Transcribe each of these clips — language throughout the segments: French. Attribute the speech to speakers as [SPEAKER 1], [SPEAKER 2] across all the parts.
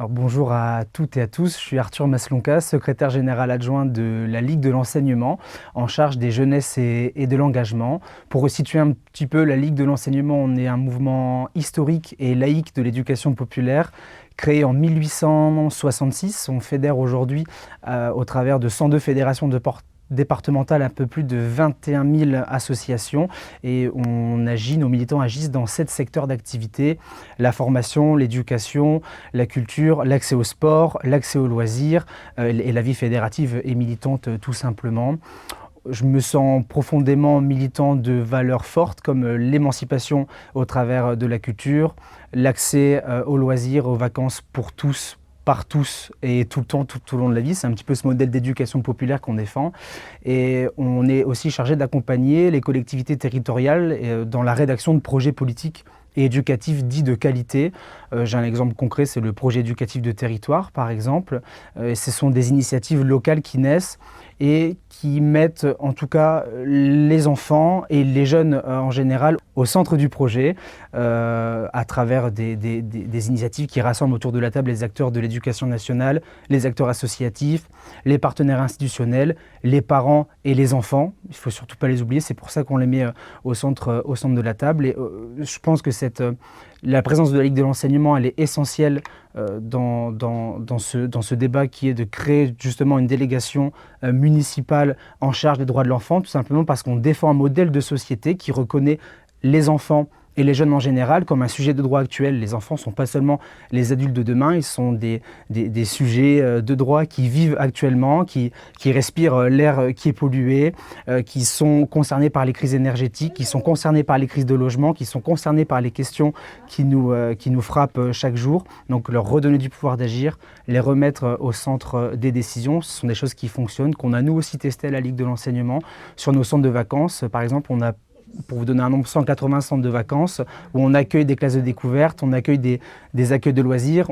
[SPEAKER 1] Alors bonjour à toutes et à tous, je suis Arthur Maslonka, secrétaire général adjoint de la Ligue de l'enseignement, en charge des jeunesses et de l'engagement. Pour resituer un petit peu, la Ligue de l'enseignement, on est un mouvement historique et laïque de l'éducation populaire, créé en 1866. On fédère aujourd'hui, au travers de 102 fédérations départementales, un peu plus de 21 000 associations, et nos militants agissent dans 7 secteurs d'activité: la formation, l'éducation, la culture, l'accès au sport, l'accès aux loisirs, et la vie fédérative et militante tout simplement. Je me sens profondément militant de valeurs fortes comme l'émancipation au travers de la culture, l'accès aux loisirs, aux vacances pour tous, par tous et tout le temps, tout au long de la vie. C'est un petit peu ce modèle d'éducation populaire qu'on défend. Et on est aussi chargé d'accompagner les collectivités territoriales dans la rédaction de projets politiques et éducatifs dits de qualité. J'ai un exemple concret, c'est le projet éducatif de territoire, par exemple. Ce sont des initiatives locales qui naissent et qui mettent en tout cas les enfants et les jeunes en général au centre du projet, à travers des initiatives qui rassemblent autour de la table les acteurs de l'éducation nationale, les acteurs associatifs, les partenaires institutionnels, les parents et les enfants. Il ne faut surtout pas les oublier, c'est pour ça qu'on les met au centre de la table. Et je pense que la présence de la Ligue de l'enseignement, elle est essentielle dans ce débat qui est de créer justement une délégation municipale en charge des droits de l'enfant, tout simplement parce qu'on défend un modèle de société qui reconnaît les enfants et les jeunes en général comme un sujet de droit actuel. Les enfants ne sont pas seulement les adultes de demain, ils sont des sujets de droit qui vivent actuellement, qui respirent l'air qui est pollué, qui sont concernés par les crises énergétiques, qui sont concernés par les crises de logement, qui sont concernés par les questions qui nous frappent chaque jour. Donc leur redonner du pouvoir d'agir, les remettre au centre des décisions, ce sont des choses qui fonctionnent, qu'on a nous aussi testé à la Ligue de l'enseignement. Sur nos centres de vacances, par exemple, on a, pour vous donner un nombre, 180 centres de vacances où on accueille des classes de découverte, on accueille des accueils de loisirs,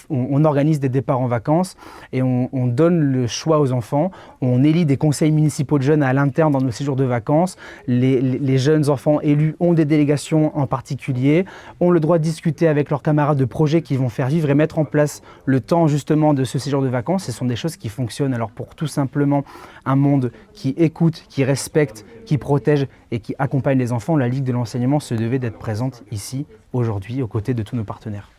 [SPEAKER 1] on organise des départs en vacances et on donne le choix aux enfants. On élit des conseils municipaux de jeunes à l'interne dans nos séjours de vacances. Les jeunes enfants élus ont des délégations en particulier, ont le droit de discuter avec leurs camarades de projets qu'ils vont faire vivre et mettre en place le temps justement de ce séjour de vacances. Ce sont des choses qui fonctionnent. Alors pour tout simplement un monde qui écoute, qui respecte, qui protège et qui accompagne les enfants, la Ligue de l'enseignement se devait d'être présente ici, aujourd'hui, aux côtés de tous nos partenaires.